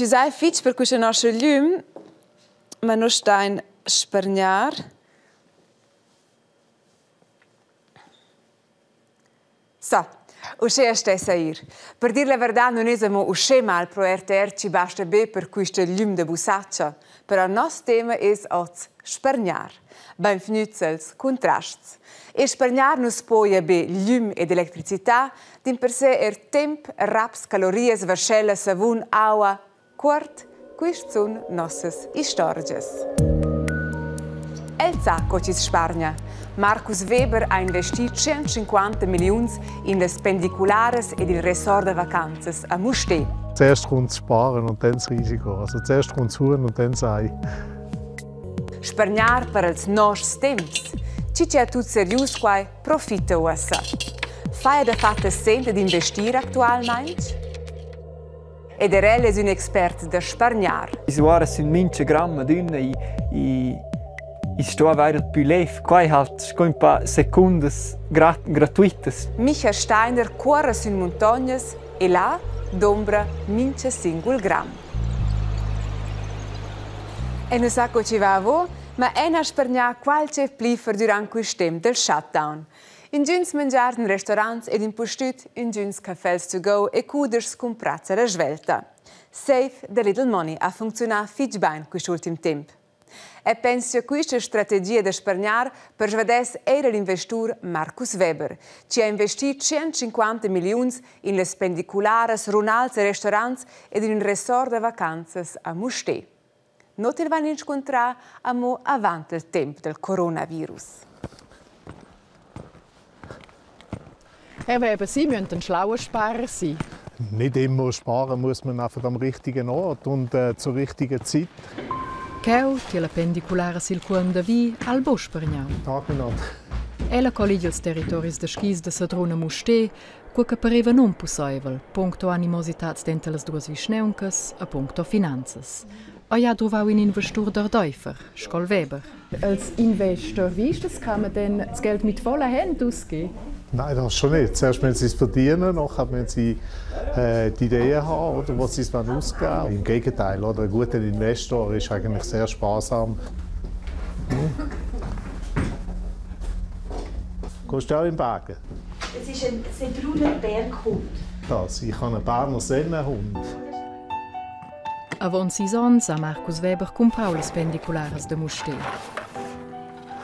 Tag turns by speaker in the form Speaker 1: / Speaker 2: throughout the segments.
Speaker 1: ci sei fitch per questo nostro lume, ma non sta in spergnar. So, uscì a stessa ir. Per dire la verità non siamo uscì mal pro RTR, ci basta be per questo lume de busaccia. Però il nostro tema è oggi spergnar. Benvenuti als contrasts. E spergnar non può be lume ed elettricità, din per sé temp, raps, calorie, verschelle, savun, aua, quart, queste sono nostre storie. El sa co ci spargna. Markus Weber ha investito 150 milioni in le spendiculares ed il resort de vacanze a Mustér.
Speaker 2: Zuerst kommt das Sparen und dann das Risiko. Also zuerst kommt das Huhn und dann das Ei.
Speaker 1: Spergnar per els nostres temps. Ci c'è tutto serius quai profita ussa. Fai da fatta sente di investire attualmente? Ed Erel è un esperto da spergnar.
Speaker 3: I suore sono mince gramma d'una I sto a vedere più lev, quai halt scoin pa secundas gratuitas.
Speaker 1: Micha Steiner corre sun montagnas e là d'ombra mince singul gram. E non sa co ci va a vo, ma è na spergnar qualche plifer durant questo tempo del shutdown. In giuns mangiar in restaurants ed in postut, in giuns cafés to go e cuders con prazza da svelta. Save the little money ha funzionato fitch bene quest'ultimo tempo. E penso che questa strategia di spergnar per svedere era l'investore Markus Weber, che ha investito 150 milioni in le spendiculares, runals e restaurants ed in un resort de vacanze a Mustér. Non ti vanno incontrare avanti il tempo del coronavirus.
Speaker 4: Herr Weber, Sie müssen ein schlauer Sparer sein.
Speaker 2: Nicht immer sparen muss man einfach am richtigen Ort und zur richtigen Zeit.
Speaker 4: Cheu, che la pendiculara sil cuon da vi al bo spergnau.
Speaker 2: Tag miteinander.
Speaker 4: Ella collige ils territoris de skis de Sadruna Mustér, quo che pareva non possibile, puncto animositats dentro las duas vischneuncas, a puncto finanzas. O ja trovau in investor der Däufer, Schol Weber. Als Investor, wie ist das? Kann man denn das Geld mit vollen Händen ausgeben?
Speaker 2: Nein, das schon nicht. Zuerst müssen sie es verdienen, nachher müssen sie die Ideen haben, oder, was sie es ausgeben wollen. Im Gegenteil, oder? Ein guter Investor ist eigentlich sehr sparsam. Gehst du auch im Bergen?
Speaker 5: Es ist ein Sedruner Berghund.
Speaker 2: Ich habe einen Berner Sennenhund.
Speaker 4: Avon 6 ans a Markus Weber comprau las pendicularas de Mustér.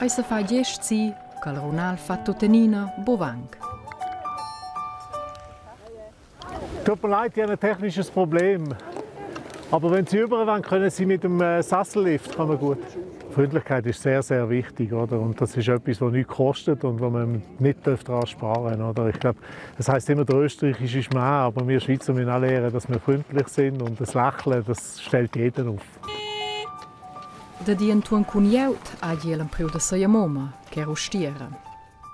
Speaker 4: Ei se fa gest si, cal Ronald fa tutenina bovang.
Speaker 2: Tut mir leid, ich habe ein technisches Problem. Aber wenn Sie rüber wollen, können Sie mit dem Sessellift kommen gut. Freundlichkeit ist sehr, sehr wichtig, oder? Und das ist etwas, das nichts kostet und wo man nicht daran sparen darf. Ich glaube, das heisst immer, der Österreichische ist mehr, aber wir Schweizer müssen auch lernen, dass wir freundlich sind und das Lächeln, das stellt jeden auf.
Speaker 4: Da di Antuan Cunjaut a gielen priu de seia Moma, che rustieren.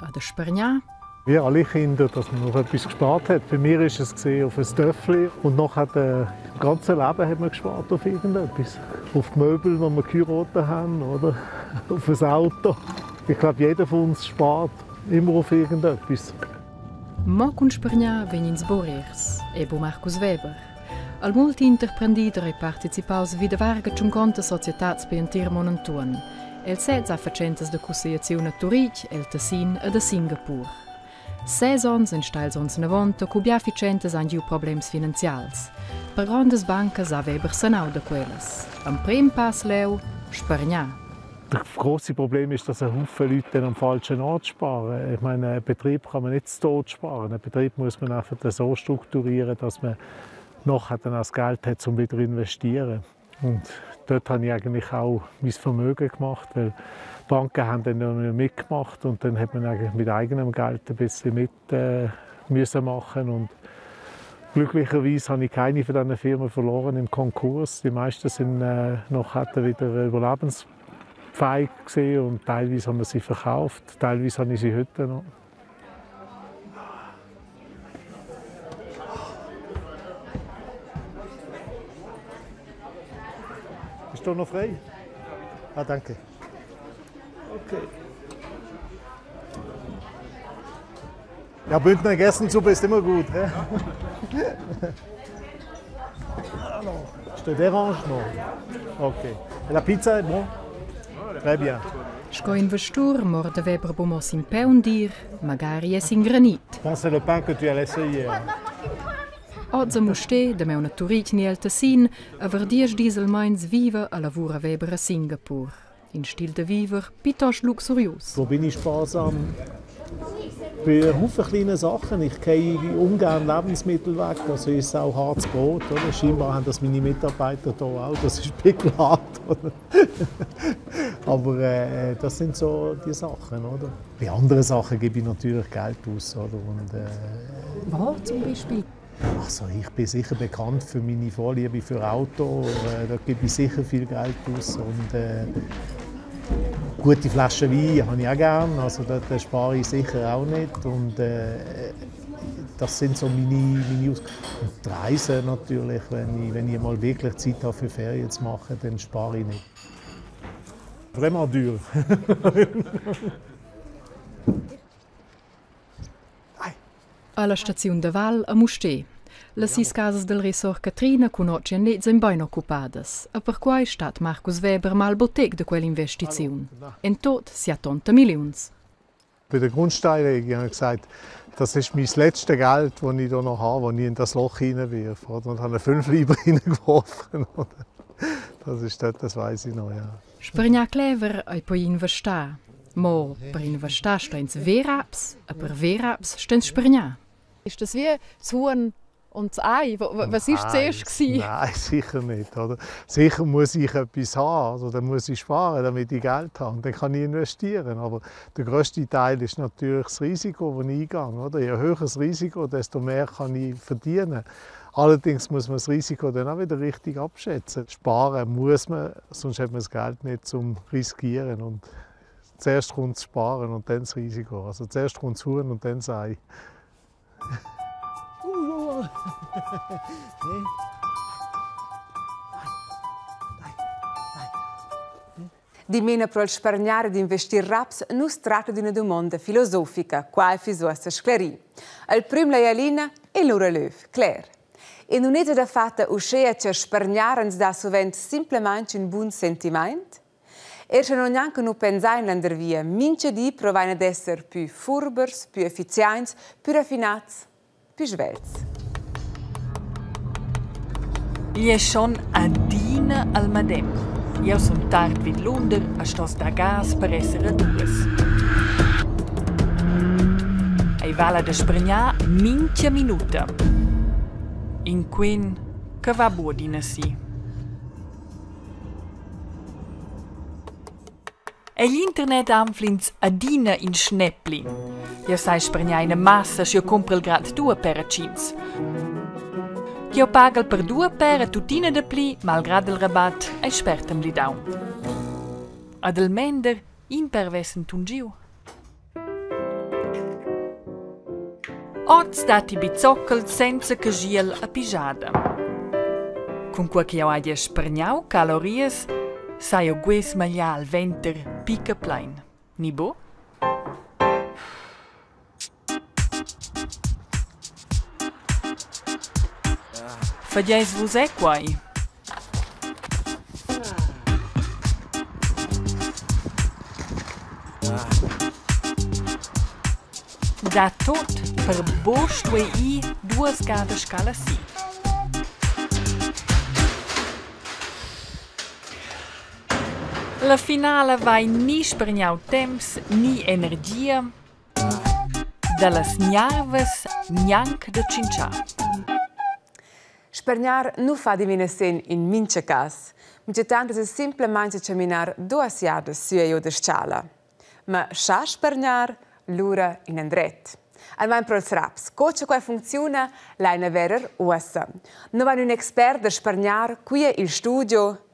Speaker 4: A de Spergnar,
Speaker 2: Wie alle Kinder, dass man noch etwas gespart hat. Bei mir war es auf ein Töffel und nachher das ganze Leben hat man gespart auf irgendetwas. Auf die Möbel, die wir geheiratet haben, oder auf ein Auto. Ich glaube, jeder von uns spart immer auf irgendetwas.
Speaker 4: mo cun Spergnar venins Borers, ebo Markus Weber. Al multi interprendider e participaus vida varga ciun conta societats per entir Monantuan. El sez a facentas de cusseiazione a Zurich, el Tessin e de Singapur. 6 ans in stails ons 90 cu bia ficientes han giu problems finanzials. Per grandes bancas a Weber sanau de quellas. Am prim pass leu, Spergnar.
Speaker 2: Das grosse Problem ist, dass ein Haufen Leute am falschen Ort sparen. Ich meine, einen Betrieb kann man nicht zu Tod sparen. Einen Betrieb muss man einfach so strukturieren, dass man nachher dann das Geld hat, um wieder zu investieren. Und dort habe ich eigentlich auch mein Vermögen gemacht, weil die Banken haben dann noch mitgemacht und dann hat man eigentlich mit eigenem Geld ein bisschen mit müssen machen. Und glücklicherweise habe ich keine von diesen Firmen verloren im Konkurs. Die meisten sind nachher wieder überlebensfähig gewesen und teilweise haben wir sie verkauft, teilweise habe ich sie heute noch. Ist da noch frei? Ah, danke. Okay. Ja, Bündner Gessensuppe ist immer gut. alors. Je te dérange, non? Ok. Et la pizza est bon? Très bien.
Speaker 4: Sco in vestur morde Weber bomos in peundir, magari es in granit.
Speaker 2: Bon, c'est le pain que tu as laissé hier.
Speaker 4: Oggi muste de meu naturic ni el Tessin, a verdies dieselmeins vive a lavura Weber a Singapur. In stil de viver, pitos luxurios.
Speaker 2: Wo bin ich sparsam? Bei Haufen kleinen Sachen. Ich gehe ungern Lebensmittel weg, also ist auch hartes Brot. Oder? Scheinbar haben das meine Mitarbeiter hier auch, das ist Pekulat. Aber das sind so die Sachen. Oder? Bei anderen Sachen gebe ich natürlich Geld aus. Oder? Und,
Speaker 4: Wo zum Beispiel?
Speaker 2: Also ich bin sicher bekannt für meine Vorliebe für Autos. Da gebe ich sicher viel Geld aus. Und, gute Flaschen Wein habe ich auch gerne, also da spare ich sicher auch nicht. Und, das sind so meine und die Reisen natürlich, wenn ich mal wirklich Zeit habe für Ferien zu machen, dann spare ich nicht. Vraiment dur.
Speaker 4: Alla staziun de Val a Musté. Le 6 casas del resort Catrina conoscen lezza in bein occupadas, e per quai stat Markus Weber mal boteg de quell'investiziun. En tot si ha 80 Millions.
Speaker 2: Bei der Grundsteinlegung habe ich gesagt, das ist mein letztes Geld, das ich hier noch habe, das ich in das Loch hineinwerfe. Und habe 5 Lieber hineingeworfen. Das weiss ich noch, ja.
Speaker 4: Spergna clever ai poi investar. Mo per investar stens Veraps, e per Veraps stens Spergna.
Speaker 6: Ist das wie das Huhn und das Ei? Was war zuerst?
Speaker 2: Nein, sicher nicht. Oder? Sicher muss ich etwas haben, also dann muss ich sparen, damit ich Geld habe. Dann kann ich investieren. Aber der grösste Teil ist natürlich das Risiko, das ich eingehe. Oder? Je höher das Risiko, desto mehr kann ich verdienen. Allerdings muss man das Risiko dann auch wieder richtig abschätzen. Sparen muss man, sonst hat man das Geld nicht zum Riskieren. Und zuerst kommt das Sparen und dann das Risiko. Also zuerst kommt das Huhn und dann das Ei.
Speaker 1: Di mena pro il spargnare di investir raps non si tratta di una domanda filosofica, quale fisossa sclerì. Al prim la Jalina e l'ora löv, Claire. E non è da fatta uscire che spargnare ens da sovent simplemente un buon sentimento? E se non neanche non pensare in l'andervia, mince di provare ad essere più furbers, più efficienti, più raffinati, più svelti.
Speaker 7: Gli è schon adina al madem. Io son tard vid Lunder a stos da gas per essere dues. Ei vala da spregnar minchia minuta. In quin che va buodina si. E l'internet amflins adina in Schnäpplin. Io sai spregnar in massa se io compro il grad 2 peracins. Io paga per 2 per tutina de pli, malgrado il rabat, e spertem li dau. Ad el mender in pervessen tungiu. Ot stati bizzockel senza cagiel a pigiada. Con qua che io aia spergnau calories, sai o gues maglia al venter pica plain. Ni bo? Fagiais vos è quai? Da tot per bostue i 2 scada scala si. La finale vai ni spergnau temps ni energia dallas gnarves gnanc da cincià.
Speaker 1: Spergnar non fa di meno sen in mince cas, ma tanto se semplicemente camminar 2 jardas su e da scala. Ma sa spergnar l'ura in andret. Almeno per il raps, coce qua funziona la una vera ossa. Non va un expert da spergnar qui il studio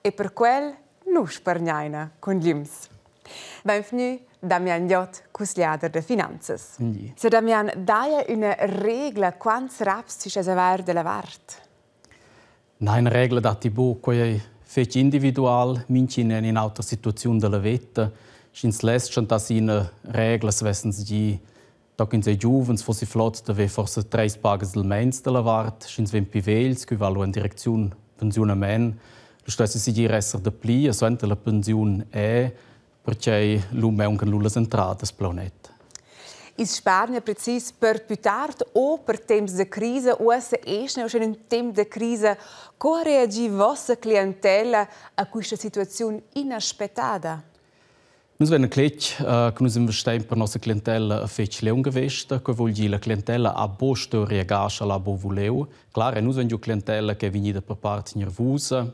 Speaker 1: e per quel non spergnaina con lims. Benvenuto Damian Jott, Cusliader de Finanzas. Se Damian, daia una regla quants raps ci es aver de la vart?
Speaker 8: Nein, eine Regel dati bo quei fetch individual, minci in altra situazione della vita. Schins lässt schon das in Reglas wessen sie doc in se juvens fossi flott da we forse 3 pages del mens della vart, schins vem pivels qui valu in direzione pensionament. Lo stesso si dire essere da pli, e sente la pensione è perché l'uomo è un lulas entrate del pianeta.
Speaker 1: In Spagna precis per più tardi o per temps de crise o se esce o in un tempo de crise come reagì vostra clientela a questa situazione inaspettata?
Speaker 8: Noi abbiamo detto che noi investiamo per la nostra clientela a fece leungevesta, che vuol dire la clientela a bo storia gascia la bo voleu. Claro, noi abbiamo clientela che è venuta per parte nervosa,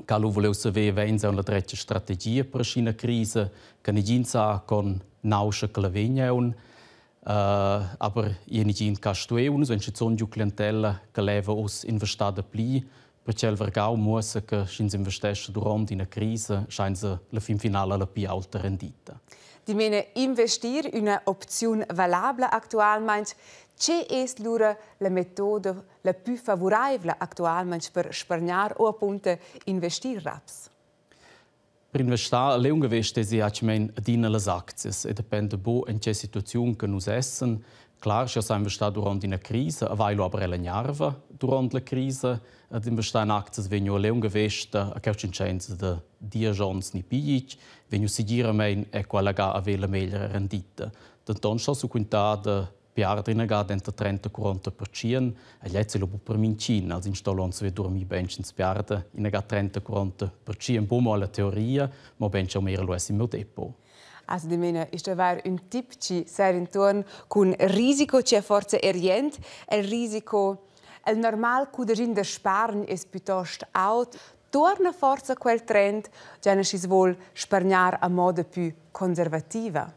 Speaker 8: che lo voleu sapere venza una dritte strategia per la crisi, che non sa con nauscia che la vengono. Aber jenigin castueu, noi abbiamo una clientela che leva us investata pli, perché il vergau muossa che si investesse durante una crisi, scheint la fin finale la più alta rendita.
Speaker 1: Di mene investir una opzione valabile attualmente, c'è es lura la metode la più favorevole attualmente per spargnar o appunto investir raps?
Speaker 8: Per investire, le ungeveste si accimen adina le azioni e dipende bo in che situazione che noi essen. Klar, si ha investito durante una crisi, a vailo aber la nerva durante la crisi, ad investire in azioni vengono le ungeveste a causa di 10 anni ni piglic, vengono sicuramente è quella che ha la migliore rendita. Dann sta su quintata perdere dentro 30-40%, e gli altri lo per mincina, als installano se dormi ben in perde in 30-40%, buono alla teoria, ma ben c'è mehr lo è in mio depot.
Speaker 1: Also di mene ist da un tip ci ser intorno con risiko c'è forza erient, il risiko il normal cu de da sparn es piuttosto out. Torna forza quel trend, già si vuol spargnar a modo più conservativa.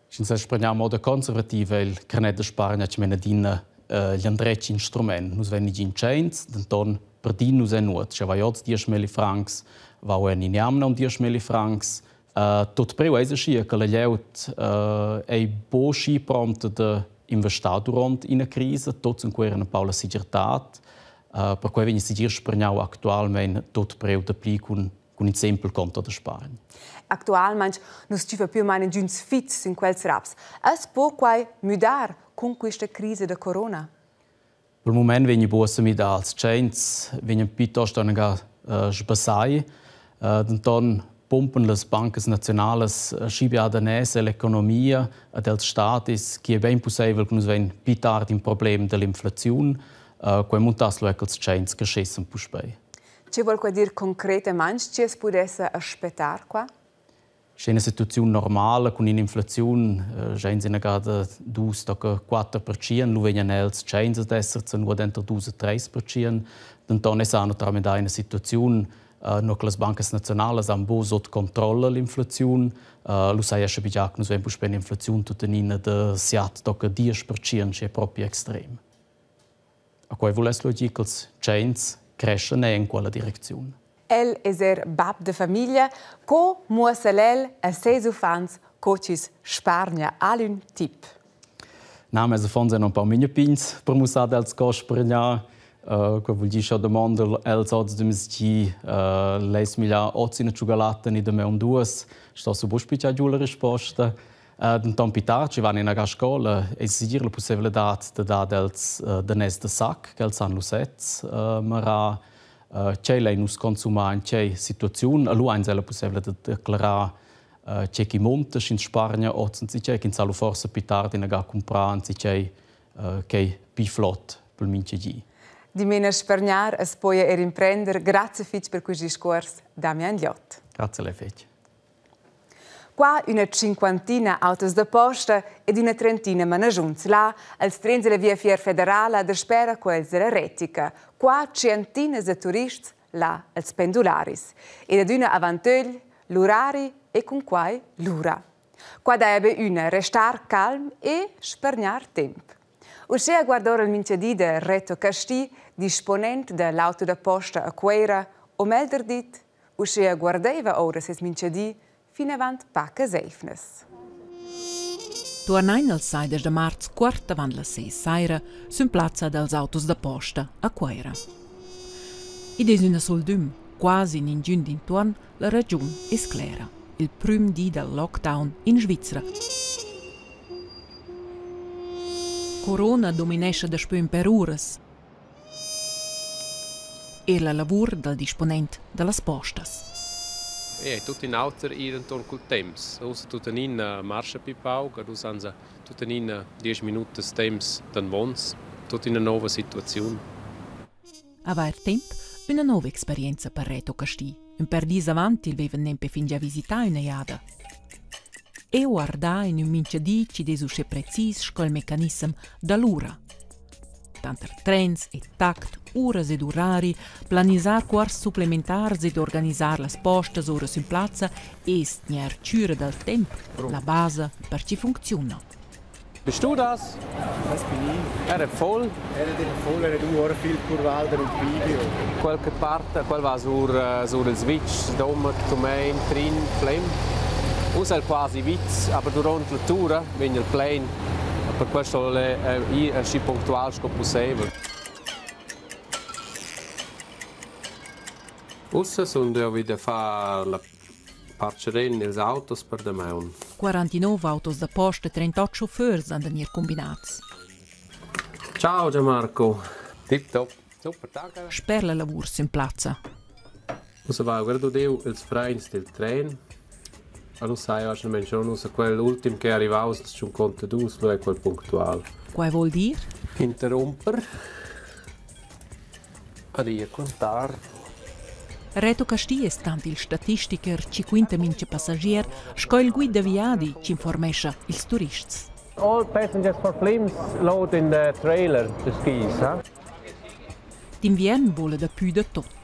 Speaker 8: Si spargnar a modo conservativa il carnet de spargna ci mena din gli andrecci instrument. Nus venni in chains, dann per din nus è nuot. Ci va jots 10.000 francs, va o in jamna 10.000 francs. Tot preu è scia che la lleut è bo sci pronta de investare durante una crisi, tot in cui una paula sigurtat, per cui venni sigir spargnau attualmente tot preu de pli con un semplice conto de Spagna.
Speaker 1: Attualmente non si fa più mai giuns fits in quels raps. Es può quai mudar con questa crisi de corona?
Speaker 8: Per il momento venni bossa mida als chains, venni piuttosto una sbassai, dann pumpen le banche nazionali schiebe ad anese l'economia dels statis, che è ben possibile che noi abbiamo più tardi un problema dell'inflazione, che montas lo ecco chains che scessen puspei.
Speaker 1: Ci vuol dire concretamente che si potesse aspettare qua?
Speaker 8: C'è una situazione normale con un'inflazione già in senagada 2-4%, lo vengono els chains ad essere nur dentro 2-3%, dann è tramite una situazione no, le banche nazionali hanno ben sotto controllo l'inflazione. Lo sai che noi abbiamo un'inflazione tuttenina di 7-10%, che è proprio estremo. A cui vuole dire che i chains crescono in quella direzione.
Speaker 1: El è bab de famiglia, co muosalel a seis fans cocis Spagna alun tip.
Speaker 8: Name è fonse non pa minha pins per musar dels cospargna. Che vuol dire che domanda els odds de misgi leis mila ozzina cioccolata ni de me un duas. Sto su buspicia giù la risposta. Dann pitar ci vanno in una scuola e si la possibilità de da dels de nes de sac che els han lusets mara c'è lei nus consuma in c'è situazione allo ein la possibilità de declarare c'è chi monta in Spagna o si c'è che salu forse pitar di naga comprare si c'è che piflot per minci.
Speaker 1: Di mena spargnar es poia imprender. Grazie fitch per questo discorso, Damian Liot.
Speaker 8: Grazie a lei fitch.
Speaker 1: Qua una cinquantina autos da posta ed una trentina manajunts. Là, als trens della via fier federale der spera quels della retica. Qua centines de turists, là als pendularis. Ed ad una avantögl, l'urari e con quai l'ura. Qua deve una restar calm e spargnar temp. Uscì a guardare il mincedì de Reto Casti, disponente dell'auto da posta a Queira, o melder dit, uscì a guardava ora ses mincedì fino avanti pacca seifnes.
Speaker 9: Tornain al 6 de marzo, quart avant la 6 saira, sun plazza dels autos da posta a Queira. Id es una soldum, quasi ningun d'intorn, la ragiun es clara. Il prim di del lockdown in Svizzera. Corona dominesce da spün per ures. e la lavur del disponent delle postas.
Speaker 10: Tutti in auto intorno col tempo. Usa tutti in marcia pipau, che usa tutti in 10 minuti tempo dan vons, tutti in una nuova situazione.
Speaker 9: Aver tempo, una nuova esperienza per Reto Castì. Un per dis avanti il veven nempe fin già visitare una iada. E guarda in un minchedì ci desusce precis col meccanismo dall'ura. Tanter trens e tact, uras ed orari, planisar quars supplementars ed organizar las postas oras in plazza est nier ciura del tempo, la base per ci funziona.
Speaker 10: Bist du das?
Speaker 11: Das bin ich.
Speaker 10: Er ist voll.
Speaker 11: Er ist voll, er hat viel Kurwälder und Video.
Speaker 10: Qualche parte, qual va sur il switch, domat, domain, trin, flame. Usa quasi witz, aber durante la tura, wenn il plane, per questo è si puntuale come possibile. Usa sono wieder fa la parcerin els autos per de meun.
Speaker 9: 49 autos da posta e 38 chauffeurs hanno venir combinati.
Speaker 10: Ciao Gianmarco. Tip top. Super, danke.
Speaker 9: Sper la lavur in plazza.
Speaker 10: Usa va guardo deu els freins del tren. Allora sai, oggi schon usa quell'ultimo che arriva aus schon conta dus, lo è quel puntuale.
Speaker 9: Quai vuol dire?
Speaker 10: Interromper. Adia contar.
Speaker 9: Reto Castì è stato il statistiker 50 mince passagier, sco il guida viadi ci informesce ils turisti.
Speaker 10: All passengers for Flims load in the trailer, the skis, huh?
Speaker 9: D'invierno vuole da più da tot.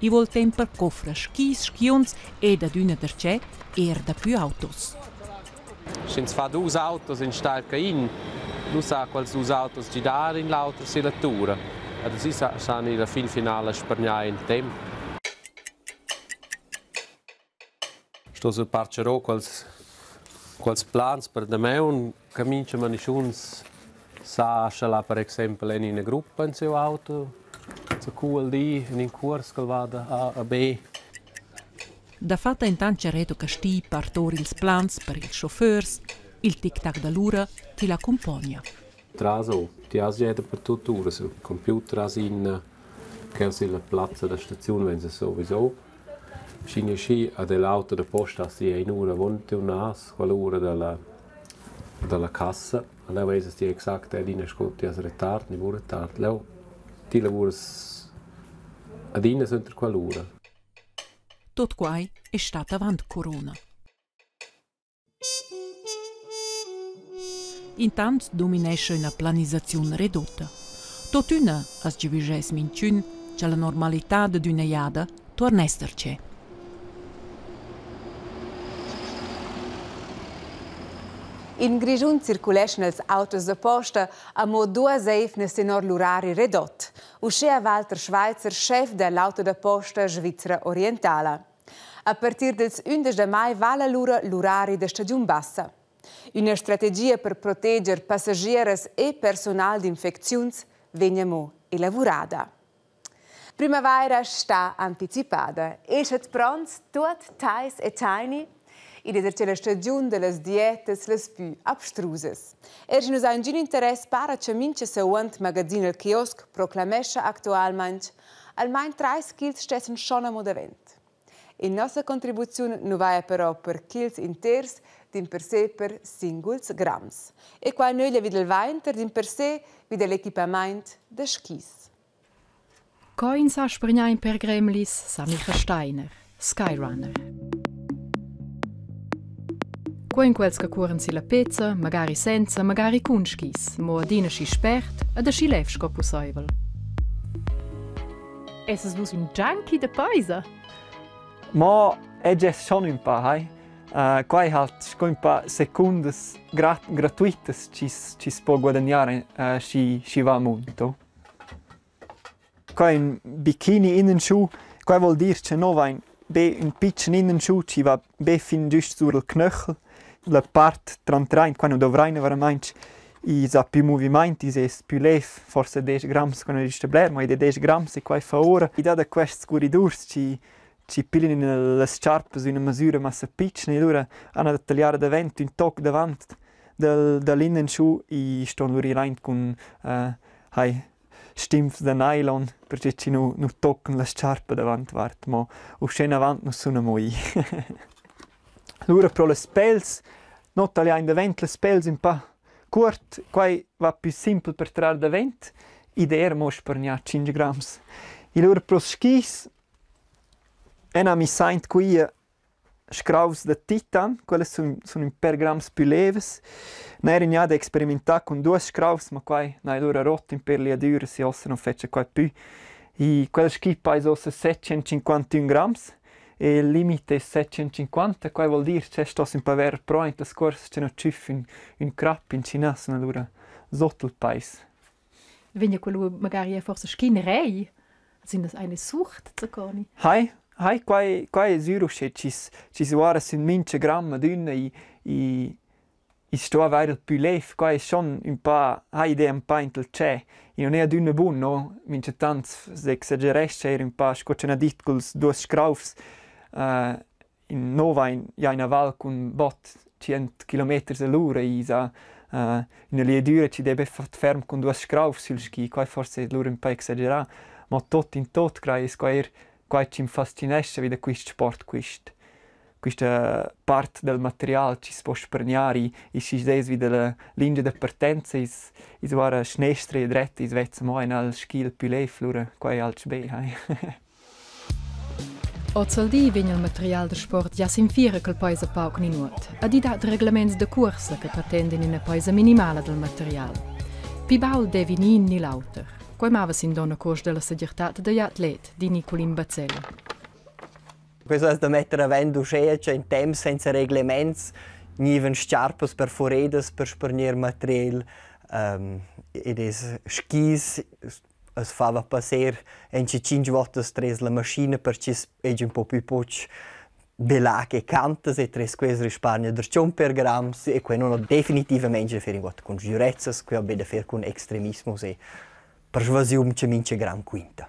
Speaker 9: I vuol temper cofre, skis, schions e da d'una dercè da più autos.
Speaker 10: Schins fa dus autos in stalca in, du sa quals dus autos girare in l'auto silatura. Ad si sa ni la fin finale spergnare in tempo. Sto su parcerò quals plans per de meun, camince manisciuns sa la per esempio in una gruppa in seu auto. So cool di in corso che vada A B.
Speaker 9: Da fatta intanto Reto Castì partori ils plans per ils chauffeurs, il tic-tac dall'ura ti l'accompagna.
Speaker 10: Traso, ti asiede per tutto ora, so computer asin, che si la piazza da stazione wenn sie sowieso. Scini sci a dell'auto da posta si è in ora vonte unas, quell'ora dalla cassa, allora vedi ti esatto è in ascolti as retard, ni vuoi retard, leo ti lavori ad in entro quell'ora.
Speaker 9: Tot quai è stata avant corona. Intanto dominesce una planizzazione ridotta. Totuna, as giviges minciun, c'è la normalità d'una iada torna esserci.
Speaker 1: In Grigiun circuleschen els autos da posta a mo 2 eifnes tenor l'orari redot. Uscea Walter Schweitzer, chef dell'auto da posta Svizzera Orientala. A partir del 11 mai vala l'orari da stagione bassa. Una strategia per proteggere passagieri e personal di infezioni veniamo elaborata. Primavera sta anticipata. Esce pronto tot tais e tiny ed è la stagione delle diete le più abstruse. Ci ha un interesse per che mince se uant magazzino al kiosk proclamesce attualmente almeno 3 kg stessen schon am Modevent. In nostra contribuzione non va però per kils inters din per sé per singuls grams. E qua noi le vide il vainter din per sé vide l'equipament de skis.
Speaker 4: Coin sa sprignain per gremlis sa Micha Steiner, Skyrunner. Coin quels che curen si la pezza, magari senza, magari con skis, mo adina si spert ed a si lev scopo soivel.
Speaker 6: Essas dus un junkie de paisa?
Speaker 3: Ma è già schon un po', qua halt un po' secondes gratuitas ci si può guadagnare, ci va molto. Qua un bikini innenschuh, qua vuol dire che no va un piccolo innenschuh ci va fin giusto sul knöchel, la parte trantrain, qua non dovrai veramente i più movimenti, è più leve, forse 10 grammi quando è stabler, ma è 10 grammi e qua fa ora. E da questi scuridurs ci pigliano le sciarpe in una misura massa piccola e allora hanno da tagliare davanti un tocco davanti dell'innenschuh e stanno rein con stimpf da nylon perché ci nu toccano la sciarpa davanti vart, ma uscena avanti non sono moi. Allora pro le spels, non tagliare da vent le spels un po' curt, qua va più semplice per trarre da vent, idea mo spargnar 5 grams. E allora pro skis, mi sent qui scraus da titan, quelle sono un per grams più leves. Non ero da sperimentare con 2 scraus, ma qua allora rotto in per le adure si ossa non fece qua più. E quella ski pesa 751 grams. E il limite è 750, qua vuol dire che sto in paver pro in la scorsa c'è una ciff in crap in Cina, allora sotto il paese.
Speaker 4: Wenn quello magari è forse schinerei, sind das eine Sucht zu coni?
Speaker 3: Hai, qua è sicuro che ci sono in mince gramma d'una e sto a avere più lef, qua è schon un po', hai idea un po' in il c'è, e non è ad una buona, no? Mince tanto se esageresce, era un po', scocciano dit con 2 scraufs, in Nova in una val con bot 100 km all'ora e in le dure ci deve fare fermo con 2 scraufs sul ski, qua forse l'ora un po' esagerato, ma tot in tot creis qua ci fascinesce vedere questo sport, questa parte del materiale ci si può spargnare e si vede la linea di partenza e guarda snestre e dritte e svezza mai nel ski più leve, allora qua è altro bene.
Speaker 4: Ozzaldi vegna il material del sport già si infira che il paese pauc ninut, a di dat reglaments de corsa che pretendono una paese minimale del materiale. Pibaul devi ni lauter. Qua mava sin donna cos della segurtà degli atleti di Nicolin Bazzella.
Speaker 12: Questo è da mettere a vendo c'è in tempo senza reglaments, niven sciarpes per foredes per sparnir material e des skis es fava passer en 5 volte 3 la macchina per ci è un po' più poch belag e cantas e 3 quesi risparmia der 100 per grams e quello non definitivamente fer in got con giurezzas che ha da fer con extremismo e persuasium che mince gram quinta.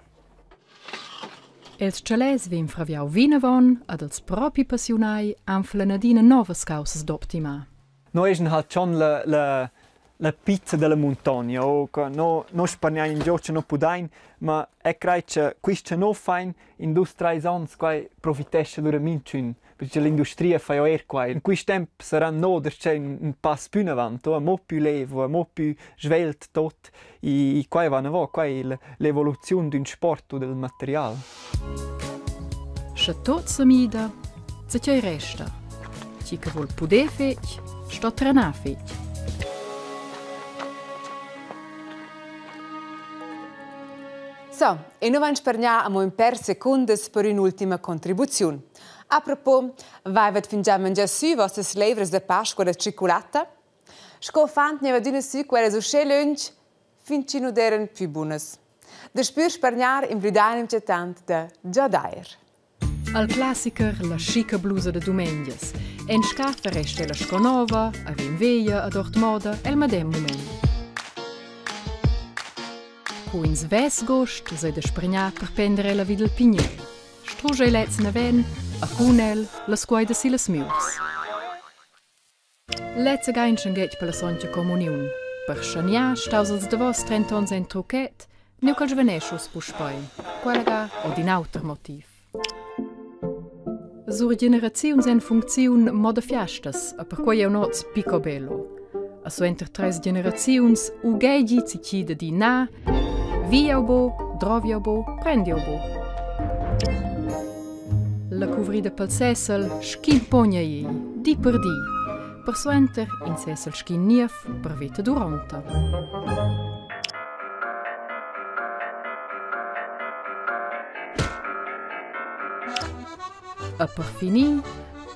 Speaker 4: Els chalets vin fraviau vinavon ad els propi passionai anflan adina novas causas d'optima.
Speaker 3: Noi esn halt schon la pizza della montagna, o no sparniamo in gioco non pudain, ma è credo che questo non fa in 2-3 anni che profitesce loro mincin, perché l'industria fa air qua. In questo tempo sarà no c'è un passo più in avanti, un po' più levo, un po' più svelte tot, e qua va a qua è l'evoluzione di un sport del materiale.
Speaker 4: Se tot s'amida, se c'è resta. Chi che vuol poder fec, sto trenà fec.
Speaker 1: So, e noi vamos spargnar per secondes per un'ultima contribuzione. A propos, vai fingiamo già su vostre levres de Pasqua de cicolata? Scofant ne va d'una su quelle so lunch, fin ci non erano più buonas. De spür spargnar in bridanim cetant de Jadair.
Speaker 4: Al classiker la chica blusa de Domenges. En scaffa resta la sconova, a vinveia, ad ort moda, el madem moment. Cu ins ves gost sei de spargnar per prendere la via del pignel. Struge lez naven, a cunel, la squaida si las miurs. Lez gainchen geht per la soncha comuniun. Per chania staus als de vos 30 ans en truquet, neu cal jveneschus puspai. Quella o din auter motiv. Sur generaziuns en funziun moda fiestas, a per quai è un oz picobello. A so enter 3 generaziuns, u gai gizi cida di na, via bo, drovia bo, prendia bo. La cuvrida pel sessel schimpogna ei, di per di. Per so enter in sessel schin nief, per vita duranta. A per finì,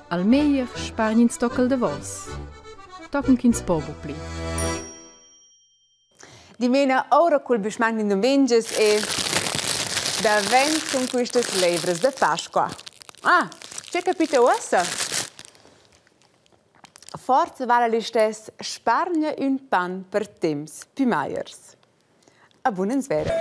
Speaker 4: al meier spargn in stockel de vos. Tocken kins pobo pli.
Speaker 1: Di mena ora col bismagni non venges e da vent con queste levres de Pasqua. Ah, c'è capito ossa? Forza vale l'istess spargna un pan per temps più maiers. A buonens verer.